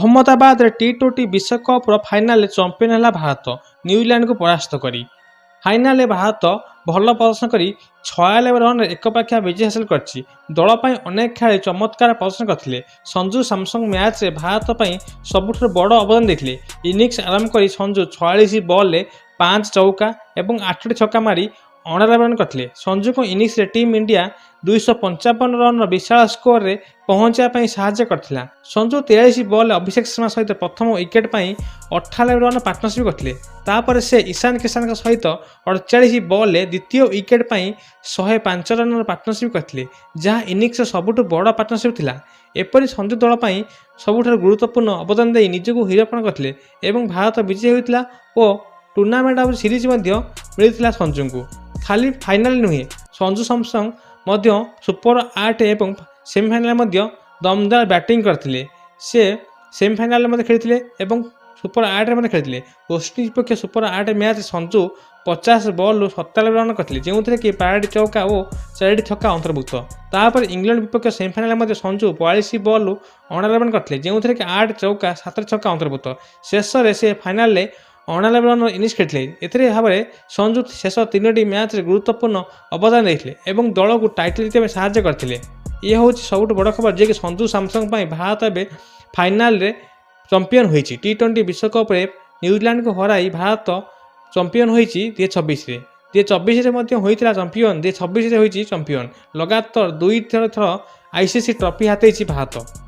अहमदाबाद टी20 विश्वकप्र final champion है Bharat New Zealand को परास्त करी। फाइनाल भारत भल प्रदर्शन कर 96 रन एकपाखिया विजय हासिल कर दल पर अनेक खेल चमत्कार प्रदर्शन करते। संजू सैमसंग मैच में भारत पर सबुठ बड़ अवदान देते। इनिंग्स आरंभ कर संजू 46 बॉल 5 चौका और 8 छक्का मारी 89 रन करते। संजू को इनिंग्स टीम इंडिया 255 रन विशाल स्कोर रे पहुंचापी साहाय्य करथिला। संजू 43 बॉल अभिषेक शर्मा सहित प्रथम विकेट पर 98 रन पार्टनरशिप करते। तापर से ईशान किशन सहित 48 बॉल द्वितीय विकेट पर 105 रन पार्टनरशिप करते, जहाँ इनिंग्स सबुठ बड़ पार्टनरशिप थिला। एपरी संजू दल पर सबुठ गुरुत्वपूर्ण अवदान दे निजक हिरोपण करते और भारत विजयी होता और टूर्नामेंट ऑफ सीरीज मिलता संजू को। खाली फाइनाल नुहे, संजू सैमसंग सुपर 8 और सेमिफाइनाल दमदार बैटिंग करते। से सेमिफाइनाल खेलते और सुपर 8 में खेलते। वेस्टइंडीज पक्ष super 8 match Sanju 50 ball 97 run करते, जो कि 12 चौका और 4 छक्का अंतर्भुक्त। तापर इंग्लैंड विपक्ष सेमिफाइनाल संजू 42 बॉल 89 रन करते, जो कि 8 चौका 7 छक्का अंतर्भुक्त। शेष से फाइनाल 89 रन इनिंग्स खेलते। एथिरे भाव संजू शेष 3टी मैच गुरुत्वपूर्ण अवदान देते और दल को टाइटल जीतने साहाय्य करते। यह हूँ सबुठ बड़ खबर जे कि संजू सैमसंग भारत एवं फाइनाल चंपियन होती। टी20 विश्वकप न्यूजीलैंड को हराई भारत चंपियन होती 2026 रे। 2024 होता चंपियन, 2026 होती चंपियन। लगातार 2 थर आईसीसी ट्रॉफी हाथी भारत।